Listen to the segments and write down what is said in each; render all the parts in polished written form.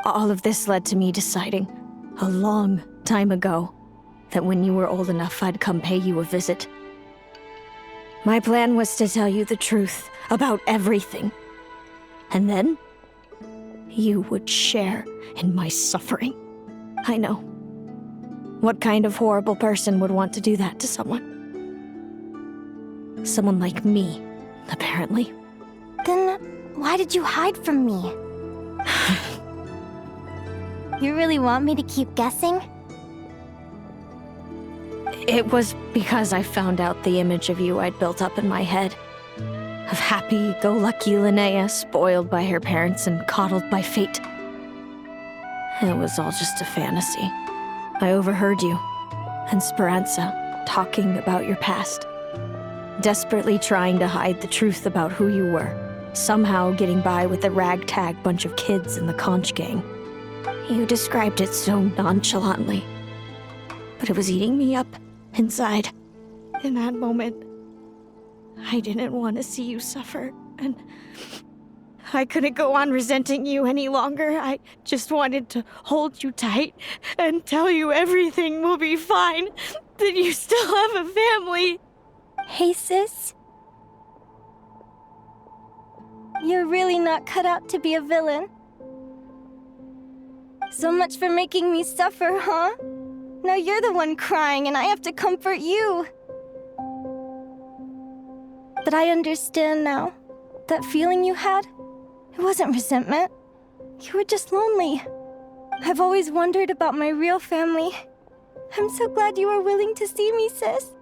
All of this led to me deciding, a long time ago, that when you were old enough, I'd come pay you a visit. My plan was to tell you the truth about everything. And then, you would share in my suffering. I know. What kind of horrible person would want to do that to someone? Someone like me, apparently. Then, why did you hide from me? You really want me to keep guessing? It was because I found out the image of you I'd built up in my head. Of happy-go-lucky Linnea, spoiled by her parents and coddled by fate. It was all just a fantasy. I overheard you and Speranza talking about your past. Desperately trying to hide the truth about who you were. Somehow getting by with a ragtag bunch of kids in the conch gang. You described it so nonchalantly. But it was eating me up inside. In that moment, I didn't want to see you suffer, and I couldn't go on resenting you any longer. I just wanted to hold you tight and tell you everything will be fine, that you still have a family. Hey, sis. You're really not cut out to be a villain. So much for making me suffer, huh? Now you're the one crying and I have to comfort you. But I understand now. That feeling you had, it wasn't resentment. You were just lonely. I've always wondered about my real family. I'm so glad you were willing to see me, sis.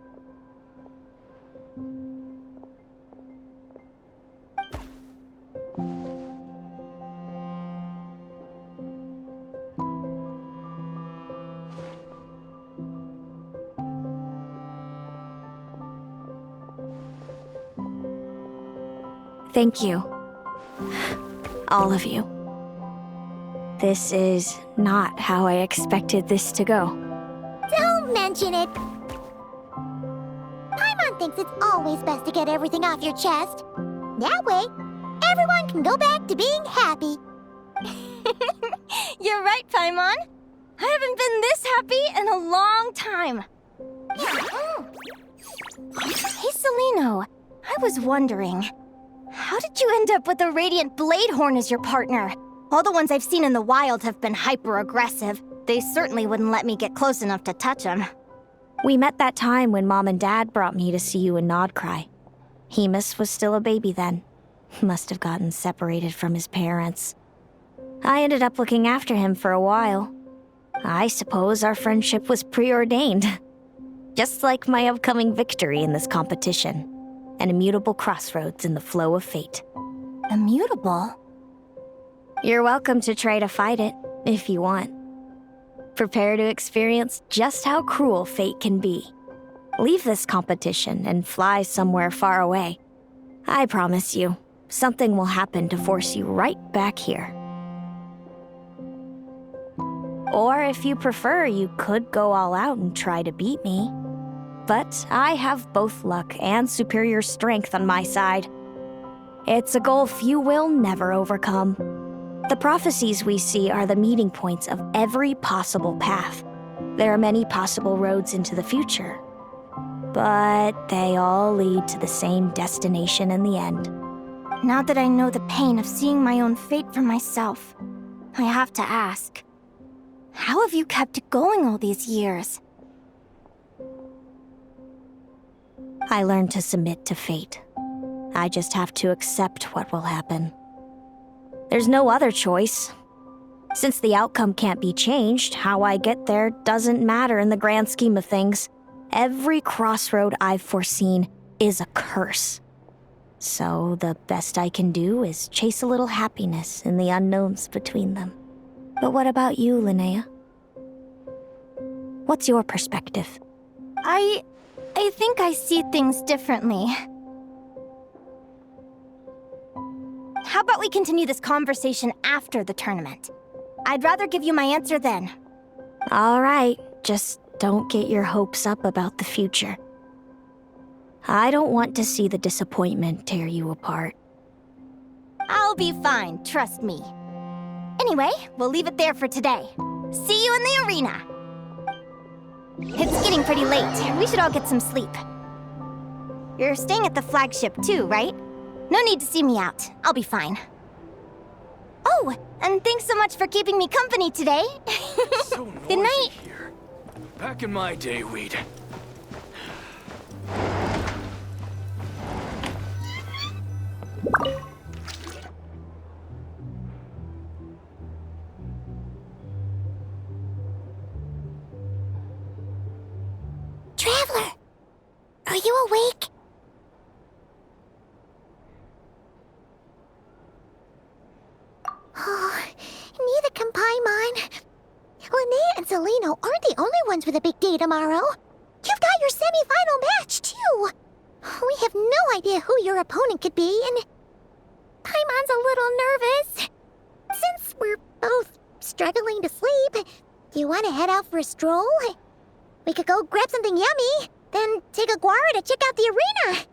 Thank you. All of you. This is not how I expected this to go. Don't mention it. Paimon thinks it's always best to get everything off your chest. That way, everyone can go back to being happy. You're right, Paimon. I haven't been this happy in a long time. Hey, Celino. I was wondering, how did you end up with a Radiant Bladehorn as your partner? All the ones I've seen in the wild have been hyper-aggressive. They certainly wouldn't let me get close enough to touch them. We met that time when Mom and Dad brought me to see you in Nodcry. Hemus was still a baby then. Must have gotten separated from his parents. I ended up looking after him for a while. I suppose our friendship was preordained. Just like my upcoming victory in this competition. An immutable crossroads in the flow of fate. Immutable? You're welcome to try to fight it, if you want. Prepare to experience just how cruel fate can be. Leave this competition and fly somewhere far away. I promise you, something will happen to force you right back here. Or if you prefer, you could go all out and try to beat me. But I have both luck and superior strength on my side. It's a gulf you will never overcome. The prophecies we see are the meeting points of every possible path. There are many possible roads into the future. But they all lead to the same destination in the end. Now that I know the pain of seeing my own fate for myself, I have to ask, how have you kept it going all these years? I learned to submit to fate. I just have to accept what will happen. There's no other choice. Since the outcome can't be changed, how I get there doesn't matter in the grand scheme of things. Every crossroad I've foreseen is a curse. So the best I can do is chase a little happiness in the unknowns between them. But what about you, Linnea? What's your perspective? I think I see things differently. How about we continue this conversation after the tournament? I'd rather give you my answer then. All right, just don't get your hopes up about the future. I don't want to see the disappointment tear you apart. I'll be fine, trust me. Anyway, we'll leave it there for today. See you in the arena! It's getting pretty late. We should all get some sleep. You're staying at the flagship too, right? No need to see me out. I'll be fine. Oh, and thanks so much for keeping me company today. So Good night. here. Back in my day, we'd... Traveler, are you awake? Oh, neither can Paimon. Linnea and Celino aren't the only ones with a big day tomorrow. You've got your semi-final match, too. We have no idea who your opponent could be, and Paimon's a little nervous. Since we're both struggling to sleep, do you want to head out for a stroll? We could go grab something yummy, then take a guara to check out the arena.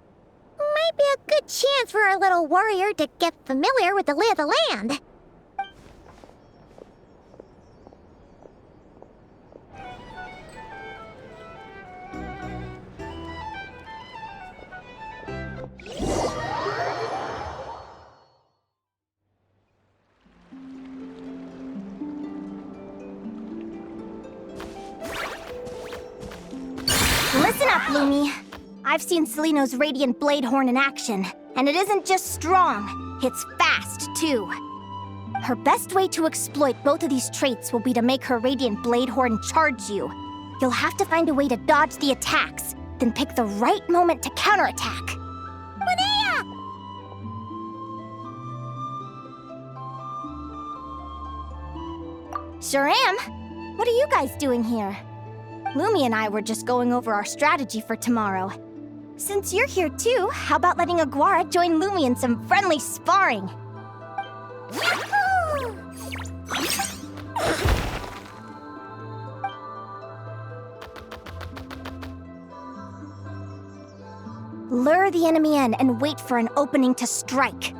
Might be a good chance for our little warrior to get familiar with the lay of the land. Listen up, Lumi. I've seen Celino's Radiant Blade Horn in action, and it isn't just strong, it's fast, too. Her best way to exploit both of these traits will be to make her Radiant Blade Horn charge you. You'll have to find a way to dodge the attacks, then pick the right moment to counterattack. Linnea! Sure am. What are you guys doing here? Lumi and I were just going over our strategy for tomorrow. Since you're here too, how about letting Aguara join Lumi in some friendly sparring? Yahoo! Lure the enemy in and wait for an opening to strike.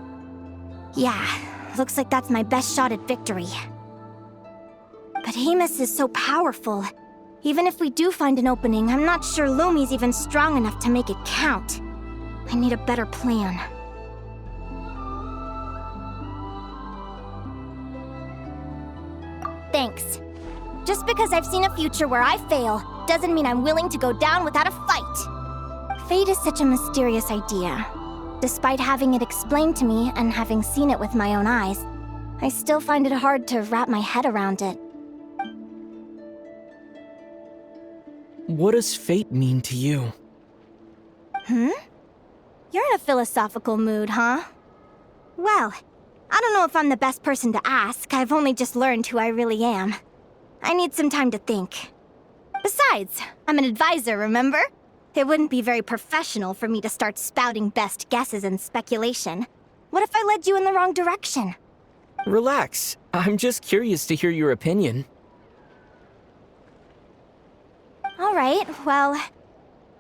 Yeah, looks like that's my best shot at victory. But Amos is so powerful. Even if we do find an opening, I'm not sure Lumi's even strong enough to make it count. I need a better plan. Thanks. Just because I've seen a future where I fail, doesn't mean I'm willing to go down without a fight. Fate is such a mysterious idea. Despite having it explained to me and having seen it with my own eyes, I still find it hard to wrap my head around it. What does fate mean to you? You're in a philosophical mood, huh? Well, I don't know if I'm the best person to ask. I've only just learned who I really am. I need some time to think. Besides, I'm an advisor, remember? It wouldn't be very professional for me to start spouting best guesses and speculation. What if I led you in the wrong direction? Relax. I'm just curious to hear your opinion. Alright, well,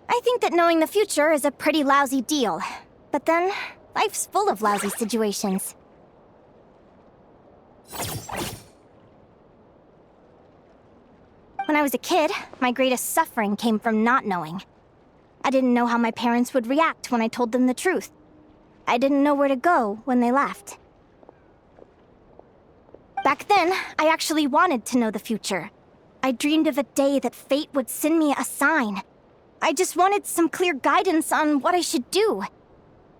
I think that knowing the future is a pretty lousy deal. But then, life's full of lousy situations. When I was a kid, my greatest suffering came from not knowing. I didn't know how my parents would react when I told them the truth. I didn't know where to go when they left. Back then, I actually wanted to know the future. I dreamed of a day that fate would send me a sign. I just wanted some clear guidance on what I should do.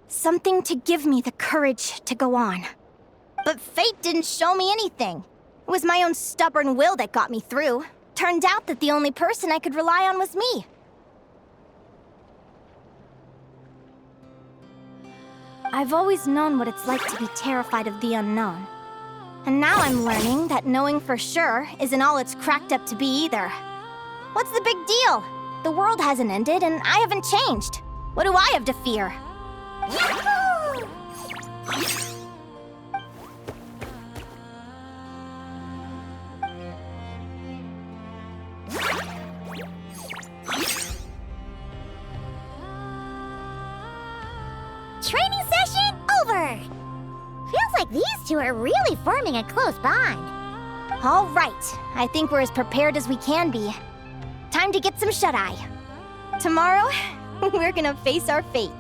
Something to give me the courage to go on. But fate didn't show me anything. It was my own stubborn will that got me through. Turned out that the only person I could rely on was me. I've always known what it's like to be terrified of the unknown. And now I'm learning that knowing for sure isn't all it's cracked up to be either. What's the big deal? The world hasn't ended and I haven't changed. What do I have to fear? Yahoo! Training session over! Feels like These two are really forming a close bond. All right, I think we're as prepared as we can be. Time to get some shut-eye. Tomorrow, we're gonna face our fate.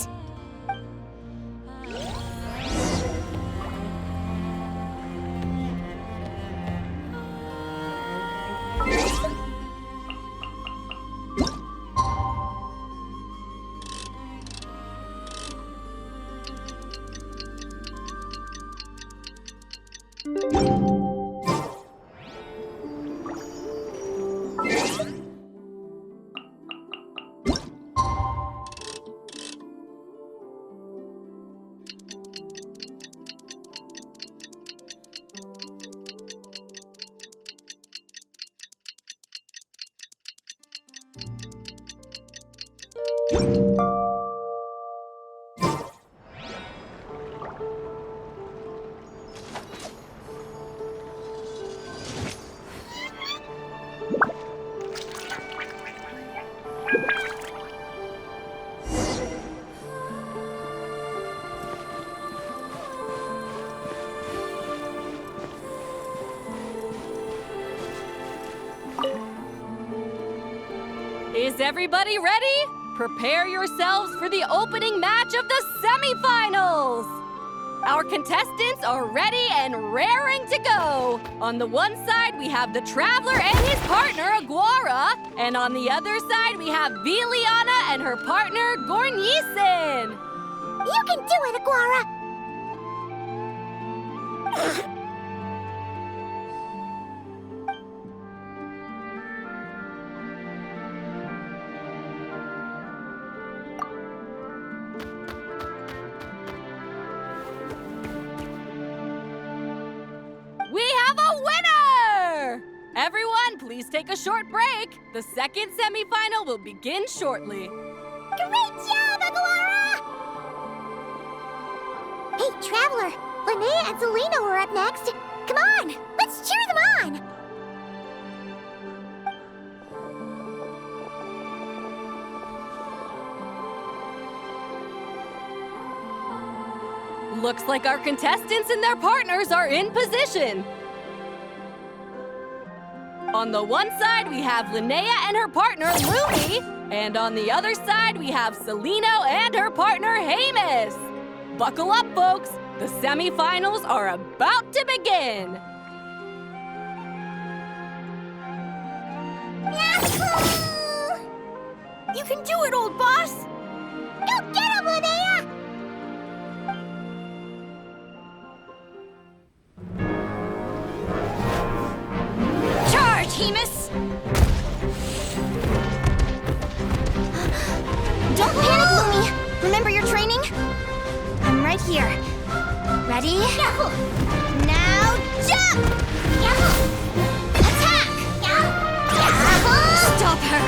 Is everybody ready? Prepare yourselves for the opening match of the semifinals! Our contestants are ready and raring to go. On the one side, we have the Traveler and his partner, Aguara. And on the other side, we have Viliana and her partner, Gornisen. You can do it, Aguara! We have a winner! Everyone, please take a short break. The second semifinal will begin shortly. Great job, Aguara! Hey, Traveler! Linnea and Zelina are up next. Come on, let's cheer them on! Looks like our contestants and their partners are in position. On the one side, we have Linnea and her partner, Lumi. And on the other side, we have Celino and her partner, Hamus. Buckle up, folks. The semifinals are about to begin. Yahoo! You can do it, old boss! Go get him, Linnea! Charge, Hamus! Don't panic, Lumi! Remember your training? I'm right here. Ready? Yahoo! Now jump! Yahoo! Attack! Yahoo! Stop her!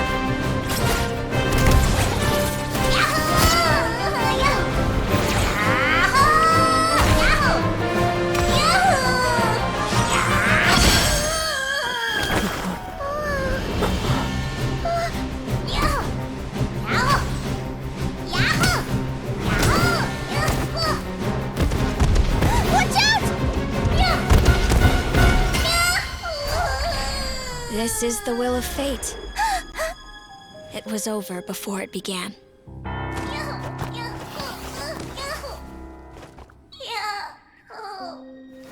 This is the will of fate. It was over before it began.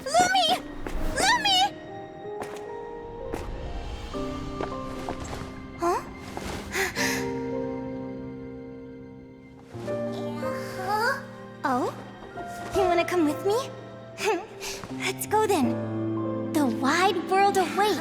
Lumi! Lumi! Huh? Oh? You wanna come with me? Let's go then. The wide world awaits.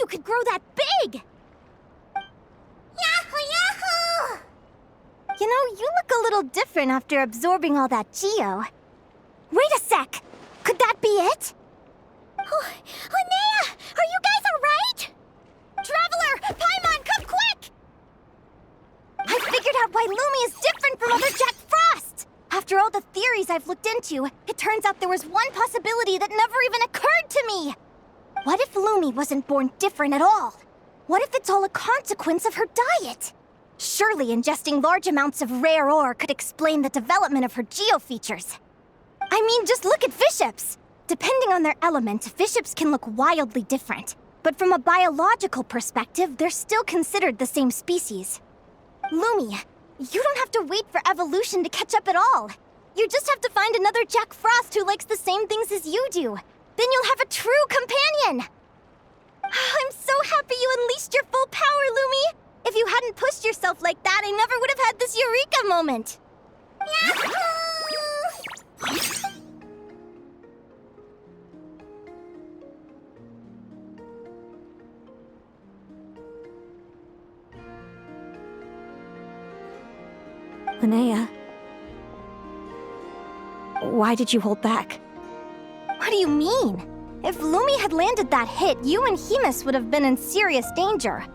you could grow that big! Yahoo, yahoo! You know, you look a little different after absorbing all that geo. Wait a sec! Could that be it? Oh, Linnea! Are you guys alright? Traveler! Paimon, come quick! I figured out why Lumi is different from other Jack Frost! After all the theories I've looked into, it turns out there was one possibility that never even occurred to me! What if Lumi wasn't born different at all? What if it's all a consequence of her diet? Surely ingesting large amounts of rare ore could explain the development of her geo-features. I mean, just look at fiships! Depending on their element, fiships can look wildly different. But from a biological perspective, they're still considered the same species. Lumi, you don't have to wait for evolution to catch up at all. You just have to find another Jack Frost who likes the same things as you do. Then you'll have a true companion! I'm so happy you unleashed your full power, Lumi! If you hadn't pushed yourself like that, I never would have had this eureka moment! Linnea, why did you hold back? What do you mean? If Lumi had landed that hit, you and Hemus would have been in serious danger.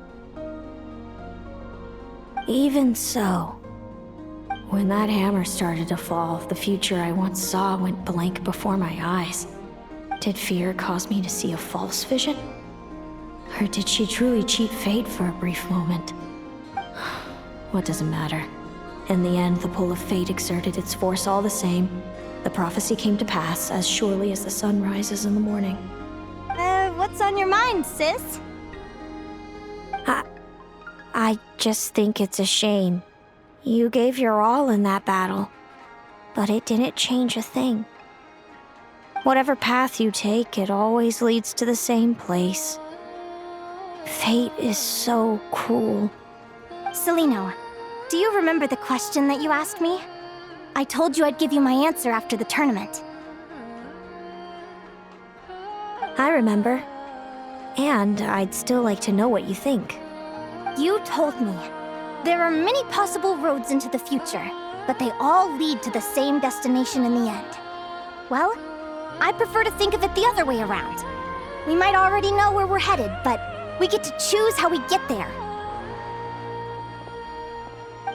Even so, when that hammer started to fall, the future I once saw went blank before my eyes. Did fear cause me to see a false vision? Or did she truly cheat fate for a brief moment? What does it matter? In the end, the pull of fate exerted its force all the same. The prophecy came to pass as surely as the sun rises in the morning. What's on your mind, sis? I just think it's a shame. You gave your all in that battle, but it didn't change a thing. Whatever path you take, it always leads to the same place. Fate is so cruel. Celino, do you remember the question that you asked me? I told you I'd give you my answer after the tournament. I remember. And I'd still like to know what you think. You told me. There are many possible roads into the future, but they all lead to the same destination in the end. Well, I prefer to think of it the other way around. We might already know where we're headed, but we get to choose how we get there.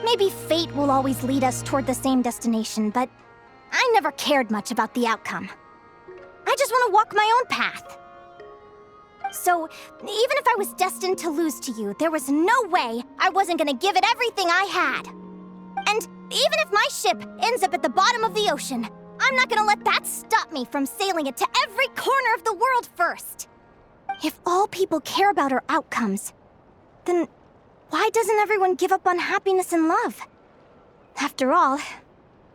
Maybe fate will always lead us toward the same destination, but I never cared much about the outcome. I just want to walk my own path. So, even if I was destined to lose to you, there was no way I wasn't gonna give it everything I had. And even if my ship ends up at the bottom of the ocean, I'm not gonna let that stop me from sailing it to every corner of the world first. If all people care about are outcomes, then why doesn't everyone give up on happiness and love? After all,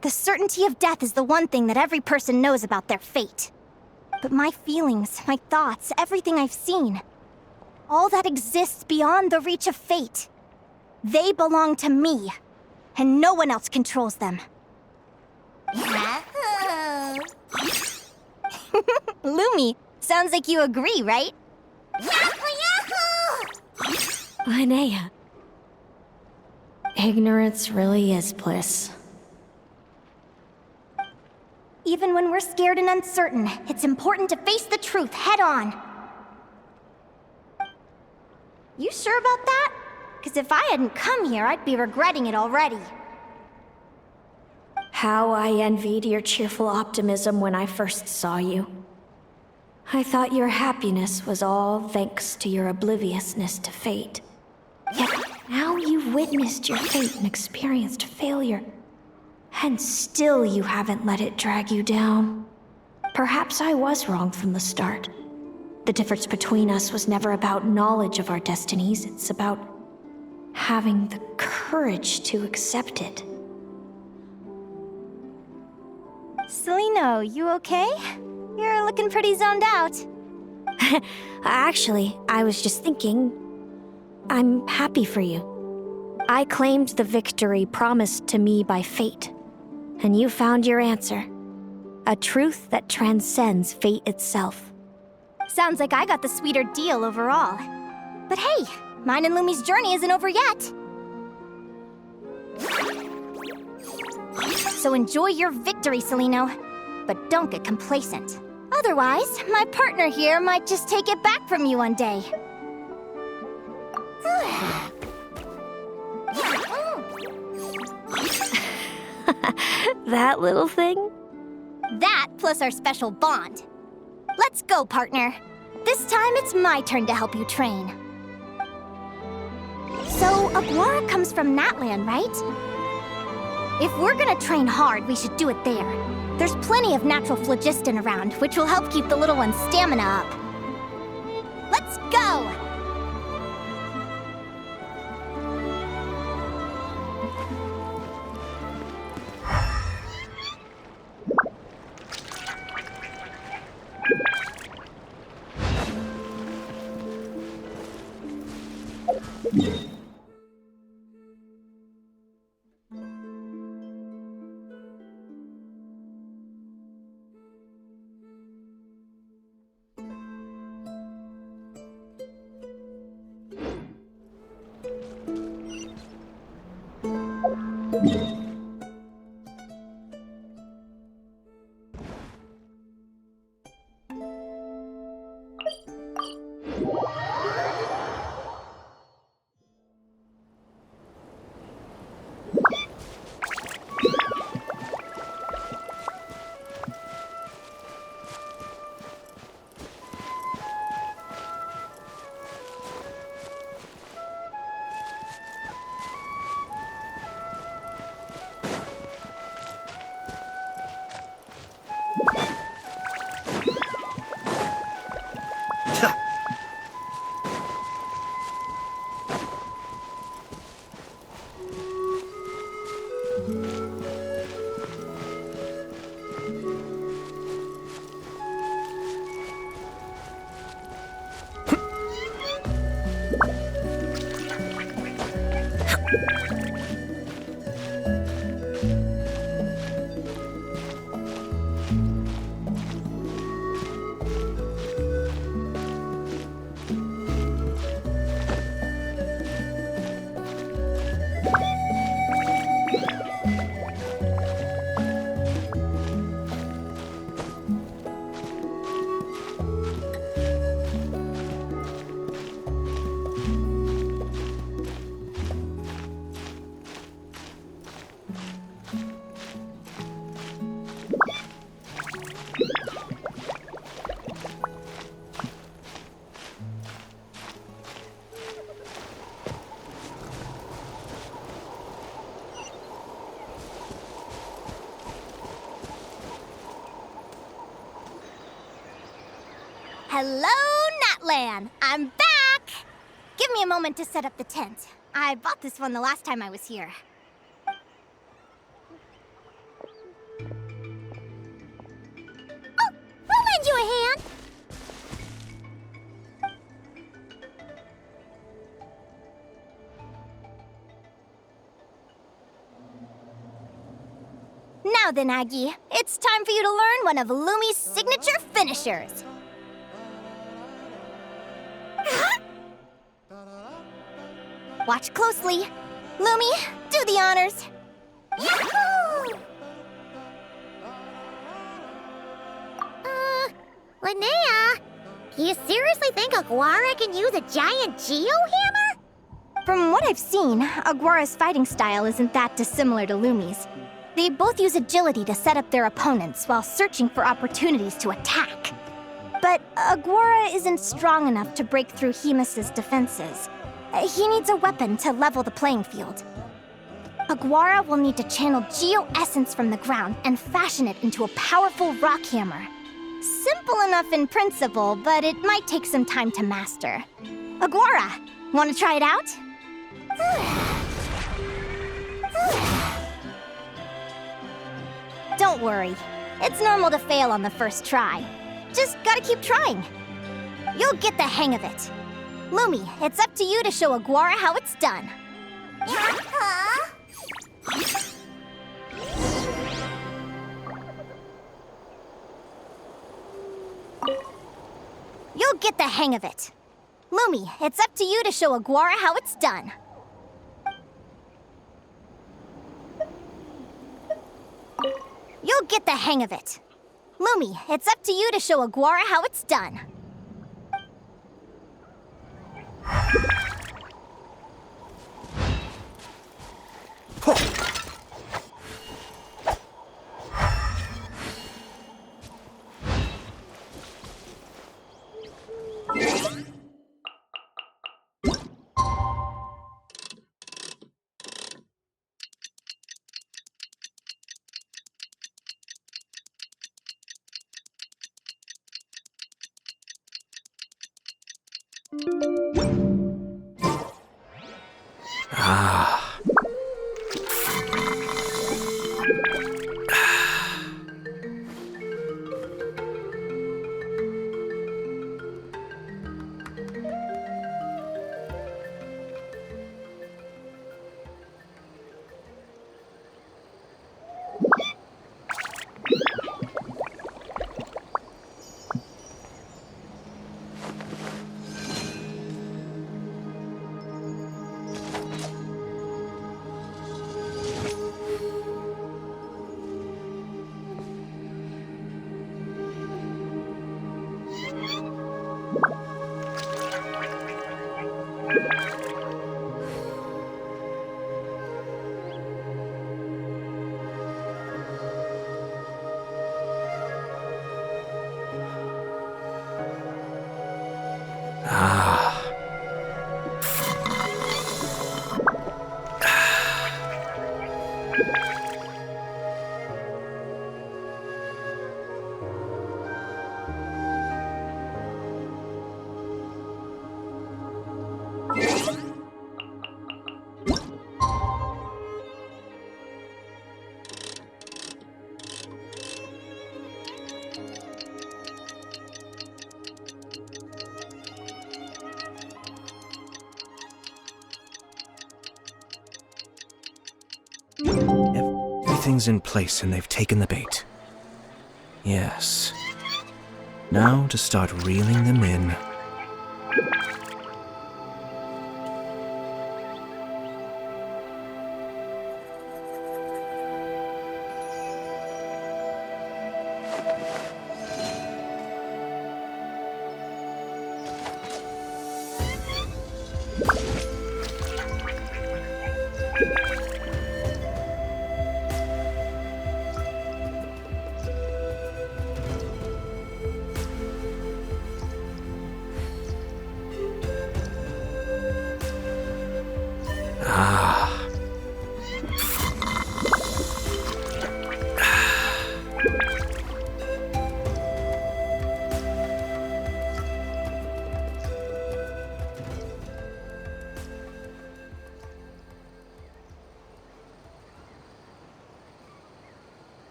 the certainty of death is the one thing that every person knows about their fate. But my feelings, my thoughts, everything I've seen, all that exists beyond the reach of fate, they belong to me, and no one else controls them. Lumi, sounds like you agree, right? Linnea. Ignorance really is bliss. Even when we're scared and uncertain, it's important to face the truth head on. You sure about that? Because if I hadn't come here, I'd be regretting it already. How I envied your cheerful optimism when I first saw you. I thought your happiness was all thanks to your obliviousness to fate. Yet now you've witnessed your fate and experienced failure. And still you haven't let it drag you down. Perhaps I was wrong from the start. The difference between us was never about knowledge of our destinies, it's about having the courage to accept it. Celino, you okay? You're looking pretty zoned out. Actually, I was just thinking, I'm happy for you. I claimed the victory promised to me by fate, and you found your answer. A truth that transcends fate itself. Sounds like I got the sweeter deal overall. But hey, mine and Lumi's journey isn't over yet. So enjoy your victory, Celino. But don't get complacent. Otherwise, my partner here might just take it back from you one day. That little thing? That plus our special bond. Let's go, partner. This time it's my turn to help you train. So, Aguara comes from Natland, right? If we're gonna train hard, we should do it there. There's plenty of natural phlogiston around, which will help keep the little one's stamina up. Let's go! Hello, Natlan! I'm back! Give me a moment to set up the tent. I bought this one the last time I was here. Oh, I'll lend you a hand! Now then, Aggie, it's time for you to learn one of Lumi's signature finishers. Watch closely. Lumi, do the honors. Yahoo! Linnea, do you seriously think Aguara can use a giant geohammer? From what I've seen, Aguara's fighting style isn't that dissimilar to Lumi's. They both use agility to set up their opponents while searching for opportunities to attack. But Aguara isn't strong enough to break through Hemus's defenses. He needs a weapon to level the playing field. Aguara will need to channel geo-essence from the ground and fashion it into a powerful rock hammer. Simple enough in principle, but it might take some time to master. Aguara, want to try it out? Don't worry. It's normal to fail on the first try. Just gotta keep trying. You'll get the hang of it. Lumi, it's up to you to show Aguara how it's done. You'll get the hang of it. Lumi, it's up to you to show Aguara how it's done. You'll get the hang of it. Lumi, it's up to you to show Aguara how it's done. Everything's in place and they've taken the bait. Yes. Now to start reeling them in.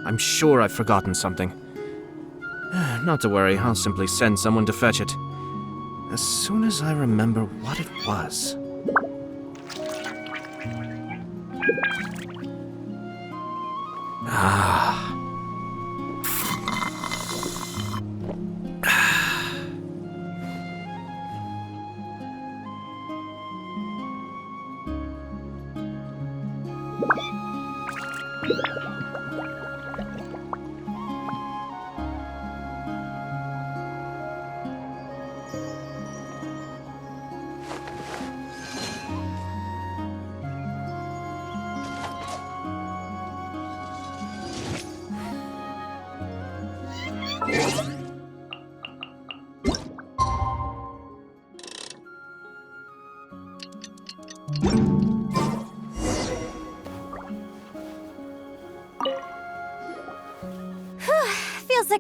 I'm sure I've forgotten something. Not to worry, I'll simply send someone to fetch it. As soon as I remember what it was.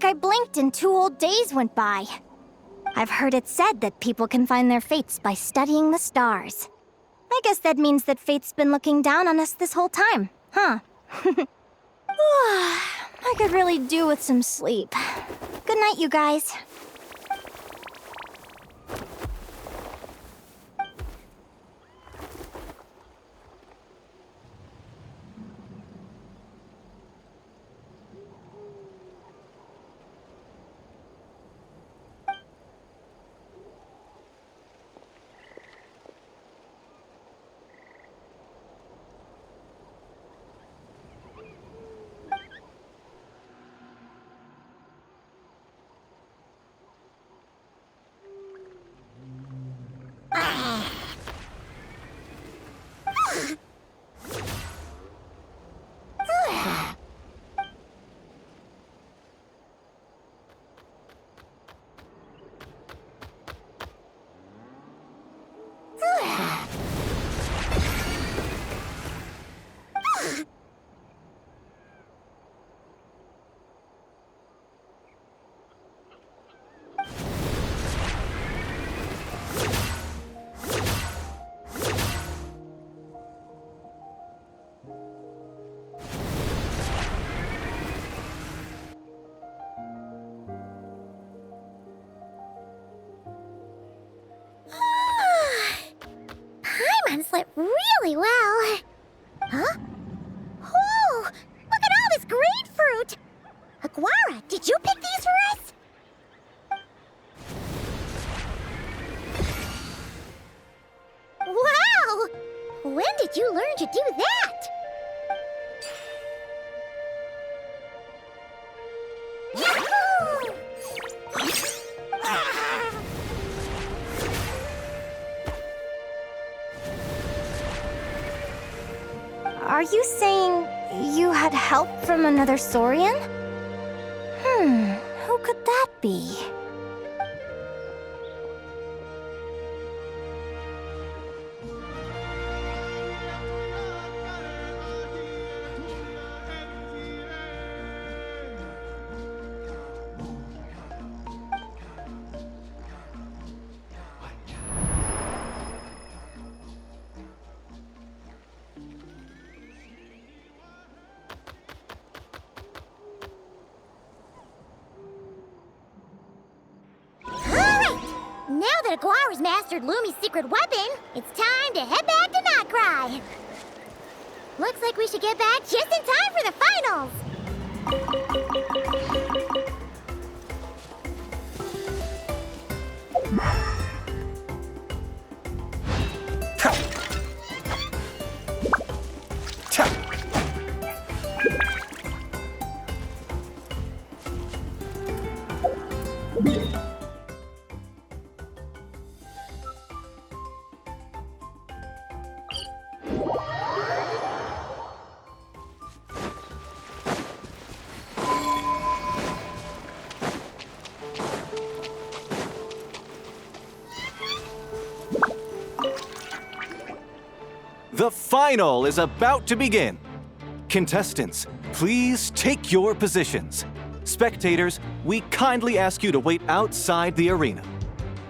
like I blinked and 2 whole days went by. I've heard it said that people can find their fates by studying the stars. I guess that means that fate's been looking down on us this whole time, huh? I could really do with some sleep. Good night, you guys. Slept really well. Huh? Whoa! Look at all this grapefruit! Aguara, did you pick these for us? Wow! When did you learn to do that? Yahoo! Are you saying you had help from another Saurian? Who could that be? Now that Aguara's mastered Lumi's secret weapon, it's time to head back to Notcry. Looks like we should get back just in time for the finals. The final is about to begin. Contestants, please take your positions. Spectators, we kindly ask you to wait outside the arena.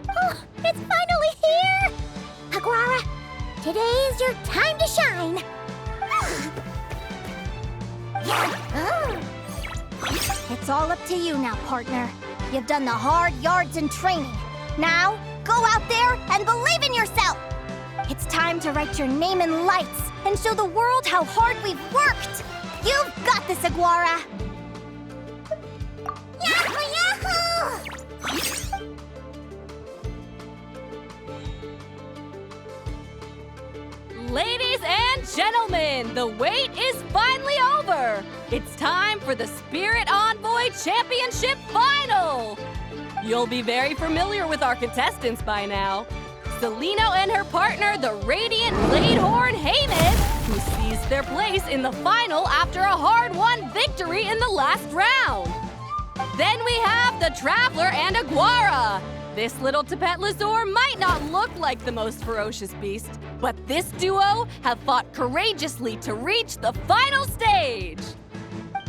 Oh, it's finally here! Aguara, today is your time to shine. It's all up to you now, partner. You've done the hard yards in training. Now, go out there and believe in yourself! It's time to write your name in lights and show the world how hard we've worked! You've got this, Aguara! Yahoo! Yahoo! Ladies and gentlemen, the wait is finally over. It's time for the Spirit Envoy Championship Final. You'll be very familiar with our contestants by now. Selino and her partner, the Radiant Bladehorn Heyman, who seized their place in the final after a hard-won victory in the last round. Then we have the Traveler and Aguara. This little Tapet Lazur might not look like the most ferocious beast, but this duo have fought courageously to reach the final stage.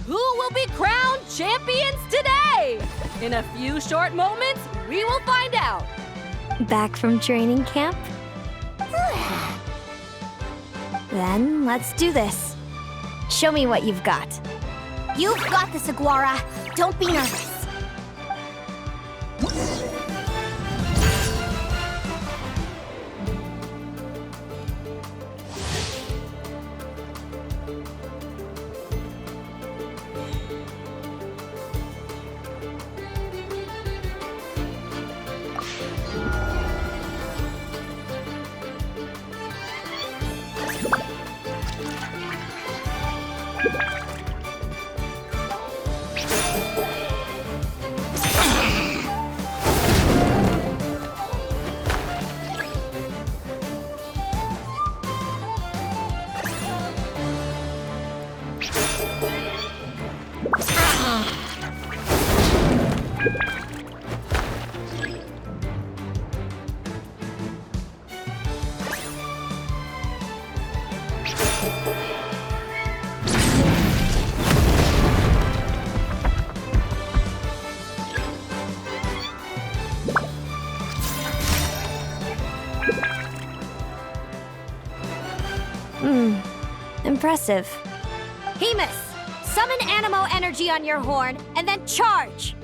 who will be crowned champions today? In a few short moments, we will find out. Back from training camp? Then let's do this. Show me what you've got. You've got this, Aguara. Don't be nervous. Impressive. Hemus, summon Animo energy on your horn, and then charge!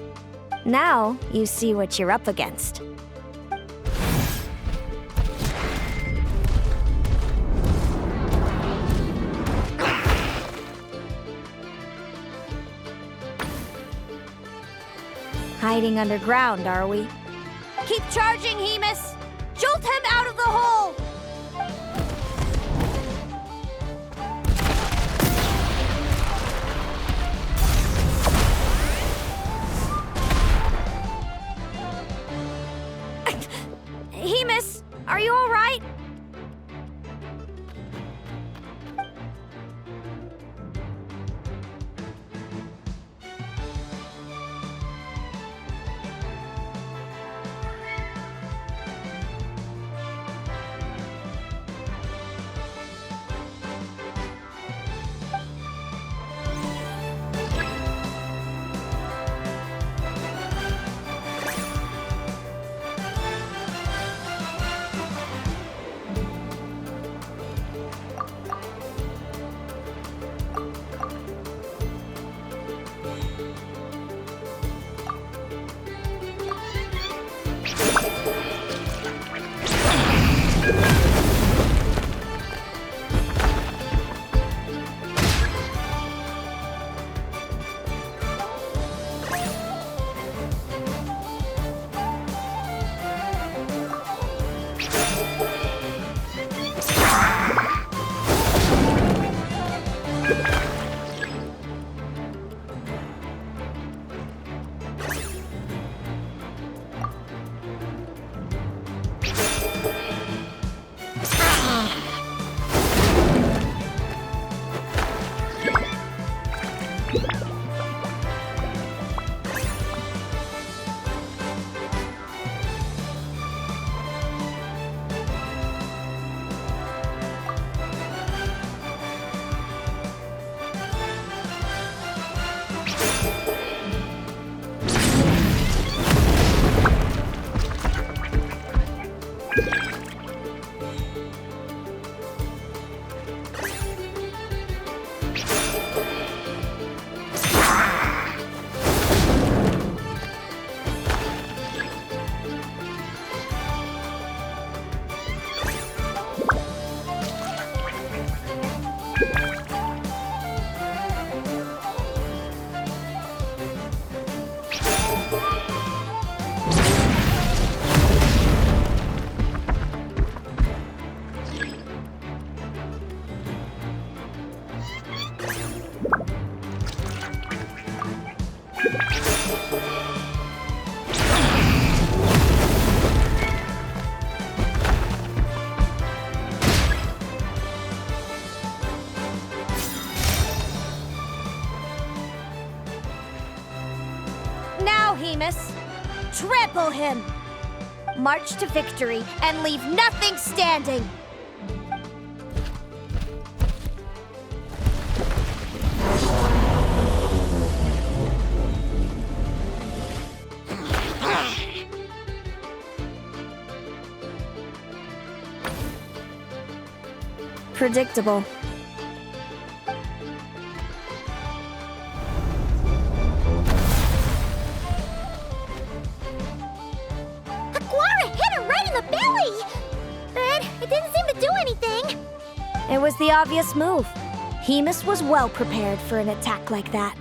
Now you see what you're up against. Hiding underground, are we? Keep charging, Hemus! Jolt him out of the hole! Hemus, are you all right? Hemus. Trample him! March to victory and leave nothing standing! predictable. Aguara hit her right in the belly! But it didn't seem to do anything. It was the obvious move. Hemus was well prepared for an attack like that.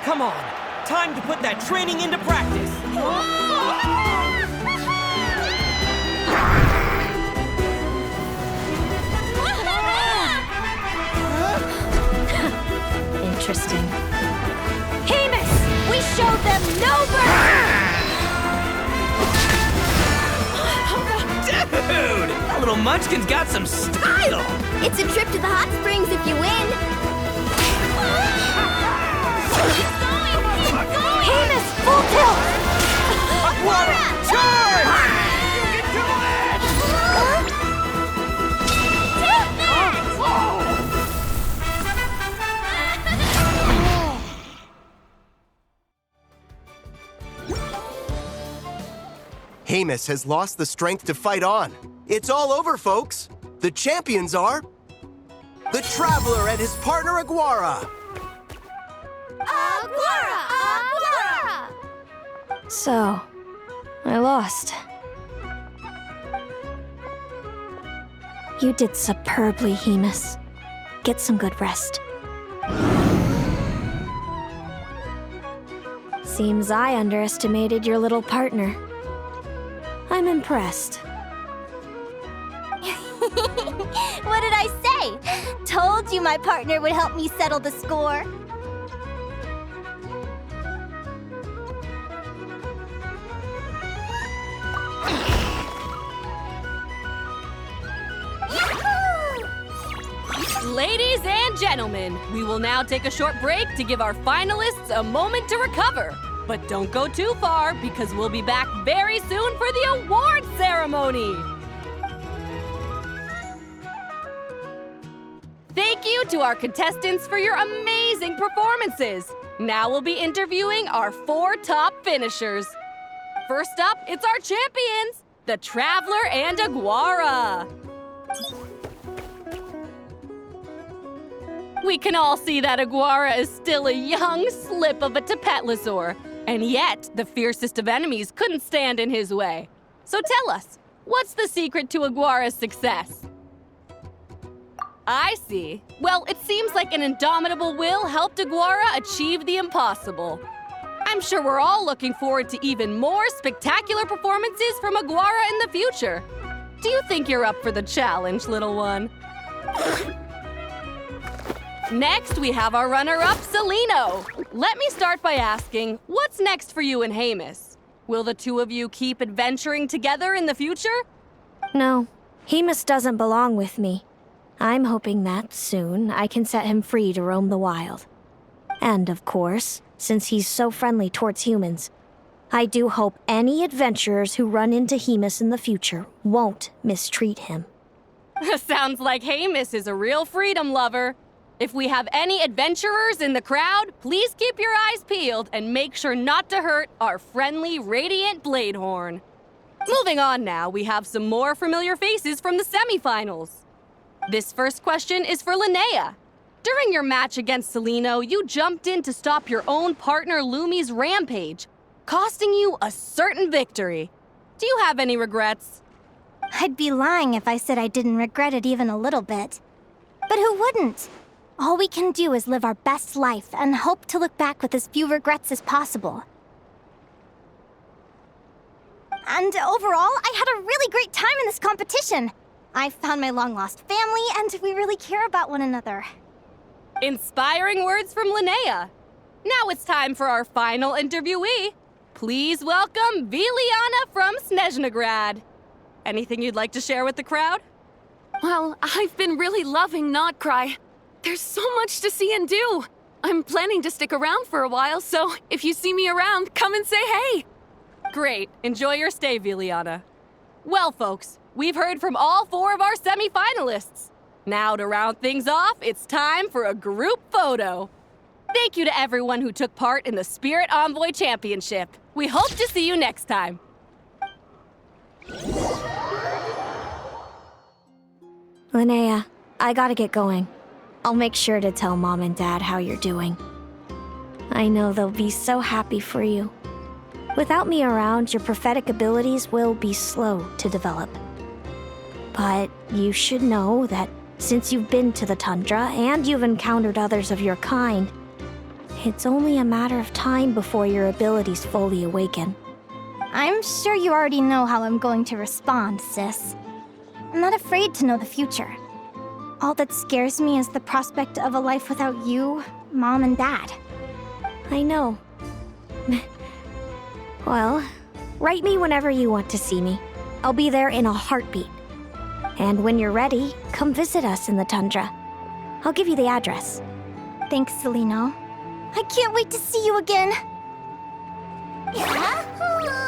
Come on! Time to put that training into practice! Interesting. Hemus! We showed them no mercy! Dude! That little munchkin's got some style! It's a trip to the hot springs if you win. Hemus, full tilt! Aguara, charge! You can do it! Hemus has lost the strength to fight on. It's all over, folks. The champions are the Traveler and his partner Aguara. So, I lost. You did superbly, Hemus. Get some good rest. Seems I underestimated your little partner. I'm impressed. What did I say? Told you my partner would help me settle the score. Ladies and gentlemen, we will now take a short break to give our finalists a moment to recover. But don't go too far, because we'll be back very soon for the award ceremony. Thank you to our contestants for your amazing performances. Now we'll be interviewing our 4 top finishers. First up, it's our champions, the Traveler and Aguara. We can all see that Aguara is still a young slip of a Tapetlosaur, and yet the fiercest of enemies couldn't stand in his way. So tell us, what's the secret to Aguara's success? I see. Well, it seems like an indomitable will helped Aguara achieve the impossible. I'm sure we're all looking forward to even more spectacular performances from Aguara in the future. Do you think you're up for the challenge, little one? Next, we have our runner-up, Celino. Let me start by asking, what's next for you and Hemus? Will the two of you keep adventuring together in the future? No, Hemus doesn't belong with me. I'm hoping that soon I can set him free to roam the wild. And of course, since he's so friendly towards humans, I do hope any adventurers who run into Hemus in the future won't mistreat him. Sounds like Hemus is a real freedom lover. If we have any adventurers in the crowd, please keep your eyes peeled and make sure not to hurt our friendly, radiant Bladehorn. Moving on now, we have some more familiar faces from the semifinals. This first question is for Linnea. During your match against Celino, you jumped in to stop your own partner Lumi's rampage, costing you a certain victory. Do you have any regrets? I'd be lying if I said I didn't regret it even a little bit. But who wouldn't? All we can do is live our best life and hope to look back with as few regrets as possible. And overall, I had a really great time in this competition. I found my long-lost family, and we really care about one another. Inspiring words from Linnea. Now it's time for our final interviewee. Please welcome Viliana from Snezhnegrad. Anything you'd like to share with the crowd? Well, I've been really loving Not Cry. There's so much to see and do. I'm planning to stick around for a while, so if you see me around, come and say hey. Great. Enjoy your stay, Viliana. Well, folks, we've heard from all 4 of our semi-finalists. Now, to round things off, it's time for a group photo. Thank you to everyone who took part in the Spirit Envoy Championship. We hope to see you next time. Linnea, I gotta get going. I'll make sure to tell Mom and Dad how you're doing. I know they'll be so happy for you. Without me around, your prophetic abilities will be slow to develop. But you should know that since you've been to the tundra and you've encountered others of your kind, it's only a matter of time before your abilities fully awaken. I'm sure you already know how I'm going to respond, sis. I'm not afraid to know the future. All that scares me is the prospect of a life without you, Mom, and Dad. I know. Well, write me whenever you want to see me. I'll be there in a heartbeat. And when you're ready, come visit us in the tundra. I'll give you the address. Thanks, Celino. I can't wait to see you again. Yahoo!